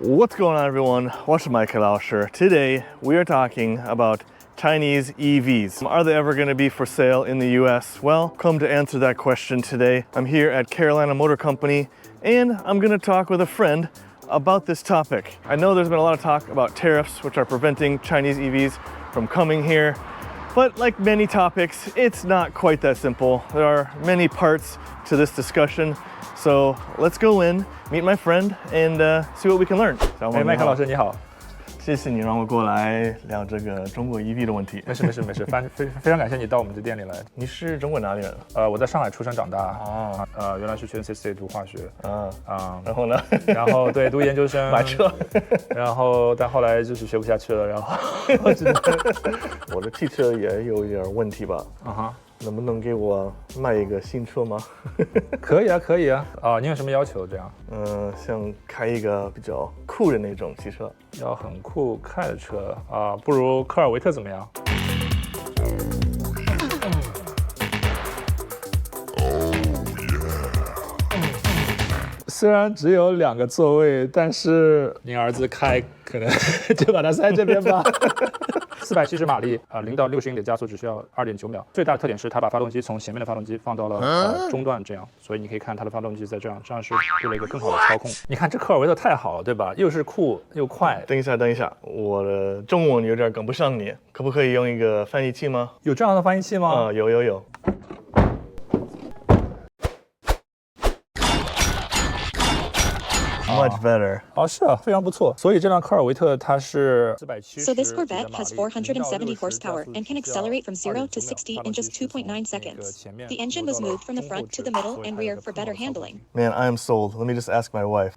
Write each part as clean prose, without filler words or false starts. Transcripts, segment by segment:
What's going on, everyone? 我是麦克老师. Today, we are talking about Chinese EVs. Are they ever going to be for sale in the US? Well, come to answer that question today. I'm here at Carolina Motor Company, and I'm going to talk with a friend about this topic. I know there's been a lot of talk about tariffs, which are preventing Chinese EVs from coming here. But like many topics, it's not quite that simple. There are many parts to this discussion. So let's go in, meet my friend, and see what we can learn. 麦克老师你好，谢谢你让我过来聊这个中国 EV 的问题。没事，非常感谢你到我们的店里来。你是中国哪里人？我在上海出生长大。原来是去 NCC 读化学。然后呢？然后对读研究生。买车。但后来就是学不下去了，然后我的汽车也有一点问题吧。能不能给我卖一个新车吗？可以啊。你有什么要求？这样？想开一个比较酷的那种汽车。要很酷开的车不如科尔维特怎么样？虽然只有2个座位，但是您儿子开可能就把它塞这边吧。470马力0到60英里的加速只需要2.9秒。最大的特点是它把发动机从前面的发动机放到了中段，这样，所以你可以看它的发动机在这样是为了一个更好的操控。你看这科尔维特太好了，对吧？又是酷又快。等一下，我的中文有点跟不上你，可不可以用一个翻译器吗？有这样的翻译器吗？有。Much better. 是啊，非常不错。所以这辆科尔维特它是470。So this Corvette has 470 horsepower and can accelerate from 0 to 60 in just 2.9 seconds. The engine was moved from the front to the middle and rear for better handling. Man, I am sold. Let me just ask my wife.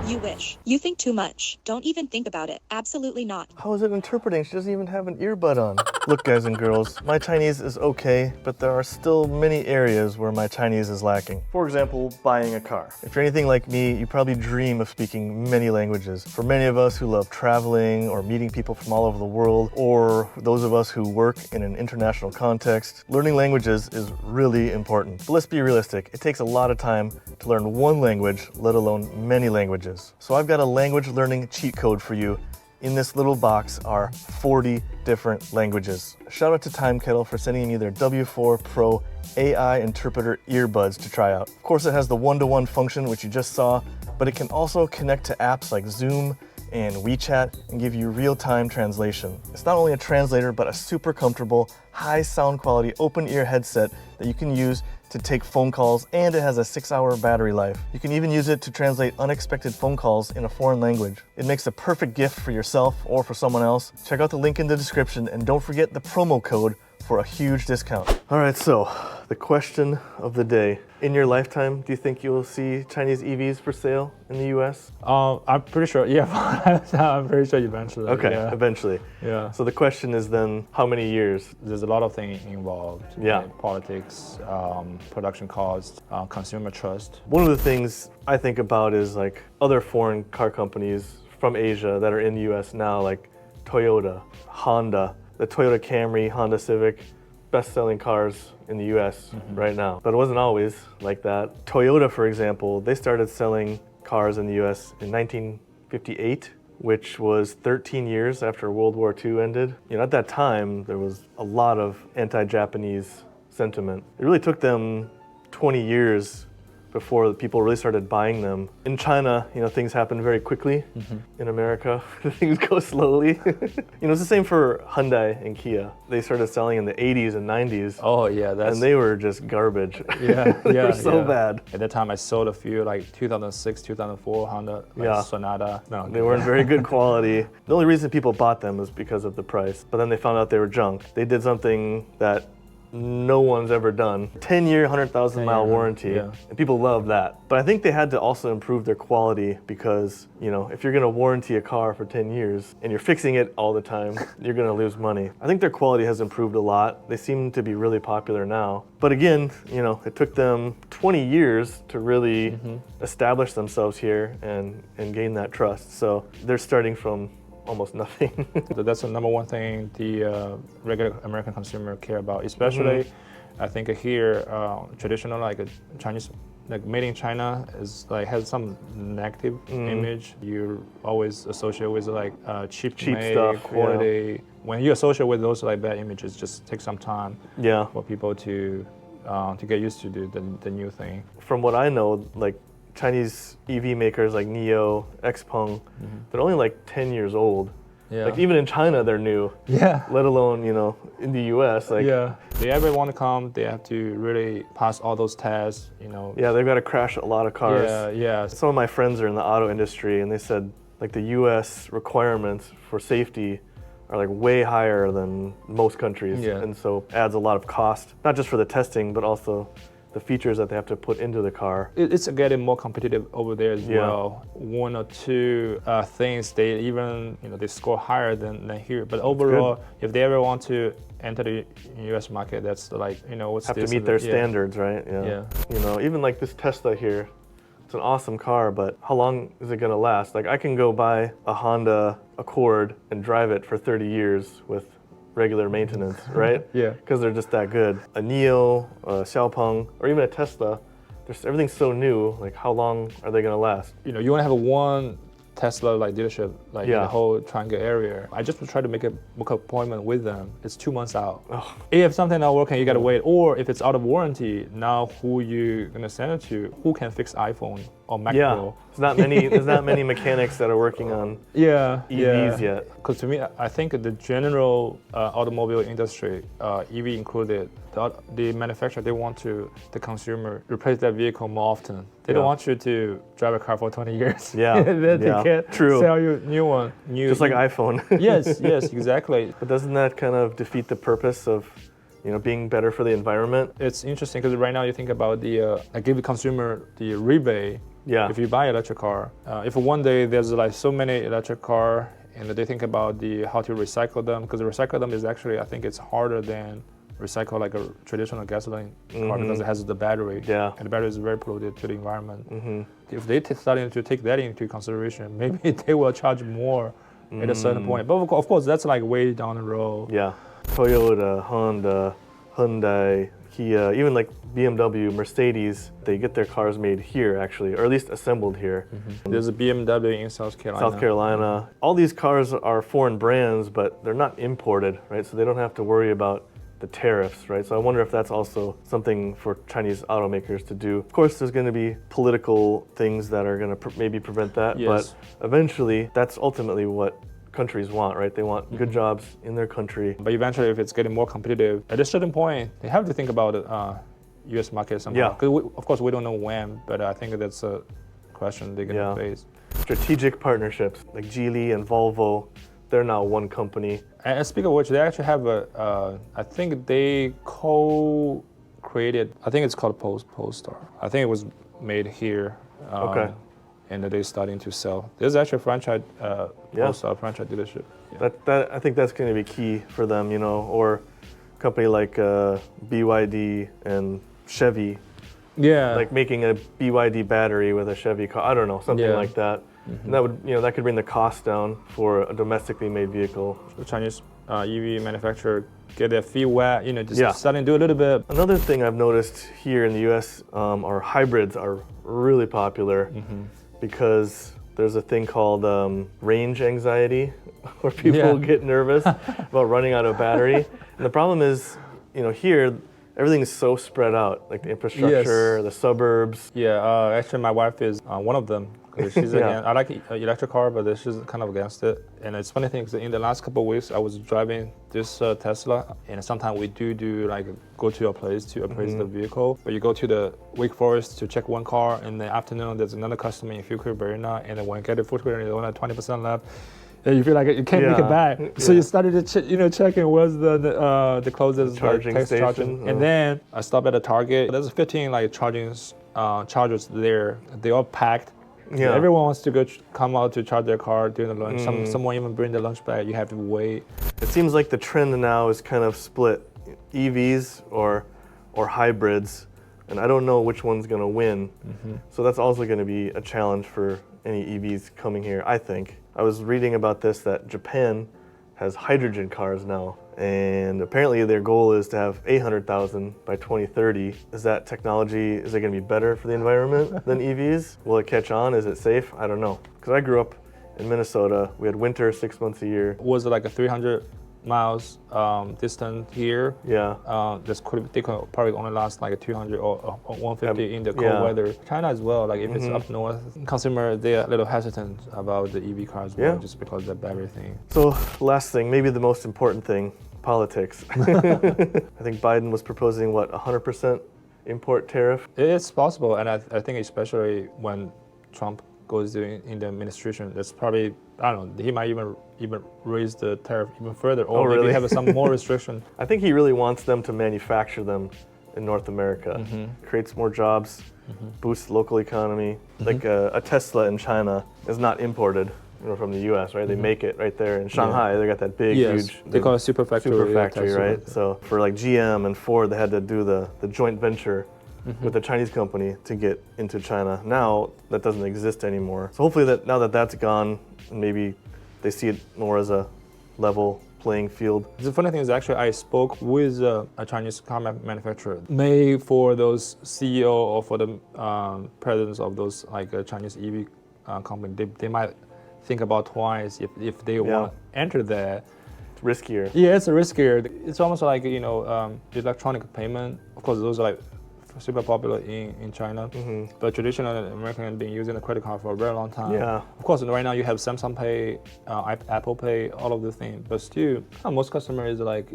You wish. You think too much. Don't even think about it. Absolutely not. How is it interpreting? She doesn't even have an earbud on. Look, guys and girls, my Chinese is okay, but there are still many areas where my Chinese is lacking. For example, buying a car. If you're anything like me, you probably dream of speaking many languages. For many of us who love traveling or meeting people from all over the world, or those of us who work in an international context, learning languages is really important. But let's be realistic. It takes a lot of time to learn one language, let alone many languages. So I've got a language learning cheat code for you. In this little box are 40 different languages. Shout out to Time Kettle for sending me their W4 Pro AI interpreter earbuds to try out. Of course, it has the one-to-one function, which you just saw, but it can also connect to apps like Zoom and WeChat and give you real-time translation. It's not only a translator, but a super comfortable, high sound quality open ear headset that you can use to take phone calls, and it has a 6-hour battery life. You can even use it to translate unexpected phone calls in a foreign language. It makes a perfect gift for yourself or for someone else. Check out the link in the description and don't forget the promo code for a huge discount. All right, so the question of the day. In your lifetime, do you think you'll see Chinese EVs for sale in the US? I'm pretty sure, yeah. I'm pretty sure eventually. Okay, yeah. Eventually. Yeah. So the question is then, how many years? There's a lot of things involved. Yeah. Like politics, production cost, consumer trust. One of the things I think about is like other foreign car companies from Asia that are in the US now, like Toyota, Honda, the Toyota Camry, Honda Civic, best-selling cars in the US right now. But it wasn't always like that. Toyota, for example, they started selling cars in the US in 1958, which was 13 years after World War II ended. You know, at that time, there was a lot of anti-Japanese sentiment. It really took them 20 years before people really started buying them. In China, you know, things happen very quickly. In America, things go slowly. You know, it's the same for Hyundai and Kia. They started selling in the 80s and 90s. Oh yeah, and they were just garbage. Yeah, they were so bad. At that time, I sold a few like 2006, 2004 Honda Sonata. No, they weren't very good quality. The only reason people bought them was because of the price. But then they found out they were junk. They did something that no one's ever done. 10-year, 100,000 mile warranty, and people love that. But I think they had to also improve their quality because, you know, if you're gonna warranty a car for 10 years and you're fixing it all the time, you're gonna lose money. I think their quality has improved a lot. They seem to be really popular now. But again, you know, it took them 20 years to really establish themselves here and gain that trust. So they're starting from almost nothing. So that's the number one thing the regular American consumer care about, especially I think here traditional like Chinese like made in China is like has some negative image. You always associate with like cheap made, stuff, quality. When you associate with those like bad images, just take some time for people to get used to the new thing. From what I know, like Chinese EV makers like NIO, XPeng, they're only like 10 years old. Yeah. Like even in China, they're new. Yeah. Let alone, you know, in the US. Like, They ever want to come, they have to really pass all those tests, you know. Yeah, they've got to crash a lot of cars. Yeah. Some of my friends are in the auto industry, and they said like the US requirements for safety are like way higher than most countries. Yeah. And so adds a lot of cost, not just for the testing, but also the features that they have to put into the car. It's getting more competitive over there as well. One or two things they even they score higher than here. But overall, if they ever want to enter the U.S. market, that's like what's have this to meet their standards, right? Yeah. You know, even like this Tesla here, it's an awesome car, but how long is it gonna last? Like I can go buy a Honda Accord and drive it for 30 years with regular maintenance, right? Yeah. Because they're just that good. A NIO, a Xiaopeng, or even a Tesla, everything's so new. Like how long are they gonna last? You want to have one Tesla like dealership like in the whole triangle area. I just try to book an appointment with them. It's 2 months out. Oh. If something not working, you gotta wait. Or if it's out of warranty, now who you gonna send it to? Who can fix iPhone or Mac Pro? There's not many mechanics that are working on EVs yet. Because to me, I think the general automobile industry, EV included, the manufacturer, they want the consumer replace that vehicle more often. They don't want you to drive a car for 20 years. Then they can't sell you new one. Just like iPhone. yes, exactly. But doesn't that kind of defeat the purpose of being better for the environment? It's interesting because right now you think about I give the consumer the rebate. If you buy an electric car, if one day there's like so many electric car and they think about how to recycle them, because recycle them is actually, I think it's harder than recycle like a traditional gasoline car because it has the battery. And the battery is very polluted to the environment. If they starting to take that into consideration, maybe they will charge more at a certain point. But of course, that's like way down the road. Yeah. Toyota, Honda, Hyundai, Kia, even like BMW, Mercedes, they get their cars made here actually, or at least assembled here. There's a BMW in South Carolina. All these cars are foreign brands, but they're not imported, right? So they don't have to worry about the tariffs, right? So I wonder if that's also something for Chinese automakers to do. Of course, there's going to be political things that are going to maybe prevent that, but eventually that's ultimately what countries want, right? They want good jobs in their country. But eventually, if it's getting more competitive, at a certain point, they have to think about U.S. market somehow. Of course, we don't know when, but I think that's a question they're going to face. Strategic partnerships like Geely and Volvo, they're now one company. And speaking of which, they actually have I think they co-created, I think it's called Polestar. I think it was made here. And they're starting to sell. There's actually a franchise, Polestar franchise dealership. That I think that's going to be key for them, or a company like BYD and Chevy. Like making a BYD battery with a Chevy car. I don't know, something like that. And that would, that could bring the cost down for a domestically made vehicle. The Chinese EV manufacturer get their feet wet, just starting to do a little bit. Another thing I've noticed here in the U.S. Are hybrids are really popular because there's a thing called range anxiety, where people get nervous about running out of battery. And the problem is, here everything is so spread out, like the infrastructure, the suburbs. Actually, my wife is one of them. She's against, I like electric car, but she's kind of against it. And it's funny thing, in the last couple of weeks, I was driving this Tesla, and sometimes we do like go to a place to appraise the vehicle. But you go to the Wake Forest to check one car, in the afternoon there's another customer in Fukuoka, and then when you get to Fukuoka, there's only 20% left. And you feel like you can't make it back. So you started to checking where's the closest charging station. And then I stopped at a Target. There's 15 like chargers there. They all packed. Everyone wants to come out to charge their car during the lunch. Someone even bring the lunch bag. You have to wait. It seems like the trend now is kind of split, EVs or hybrids, and I don't know which one's going to win. So that's also going to be a challenge for any EVs coming here, I think. I was reading about this, that Japan has hydrogen cars now. And apparently their goal is to have 800,000 by 2030. Is that technology, is it going to be better for the environment than EVs? Will it catch on? Is it safe? I don't know. Because I grew up in Minnesota. We had winter 6 months a year. Was it like a 300 miles distance here? Yeah. They could probably only last like 200 or 150 in the cold weather. China as well, like if it's up north, consumer, they're a little hesitant about the EV cars just because of the battery thing. So last thing, maybe the most important thing, politics. I think Biden was proposing, what, 100% import tariff? It's possible, and I think especially when Trump goes in the administration, that's probably, I don't know, he might even raise the tariff even further, or maybe really? have some more restriction. I think he really wants them to manufacture them in North America. Creates more jobs, boosts local economy. Like a Tesla in China is not imported from the US, right? They make it right there in Shanghai. They got that big, huge... They call it super factory. Super factory, right? So for like GM and Ford, they had to do the joint venture with the Chinese company to get into China. Now that doesn't exist anymore. So hopefully now that that's gone, maybe they see it more as a level playing field. The funny thing is, actually, I spoke with a Chinese car manufacturer. Maybe for those CEO or for the presidents of those like Chinese EV company, they might think about twice if they want to enter there. It's riskier. Yeah, it's riskier. It's almost like, electronic payment. Of course, those are like super popular in China, but traditionally Americans have been using the credit card for a very long time. Yeah. Of course, right now you have Samsung Pay, Apple Pay, all of the things, but still, most customers like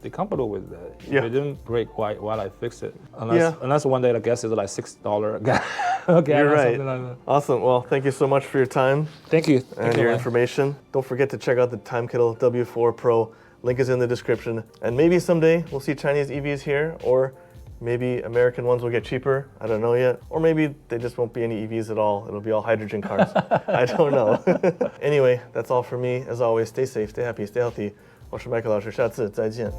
they're comfortable with that. Yeah. They didn't break while I fix it. Unless one day the gas is like $6 gas. Okay, you're right. Something like that. Awesome. Well, thank you so much for your time. Thank you. And your information. Don't forget to check out the Time Kettle W4 Pro. Link is in the description. And maybe someday we'll see Chinese EVs here, or maybe American ones will get cheaper. I don't know yet. Or maybe they just won't be any EVs at all. It'll be all hydrogen cars. I don't know. Anyway, that's all for me. As always, stay safe, stay happy, stay healthy. 我是麦克老师，下次再见。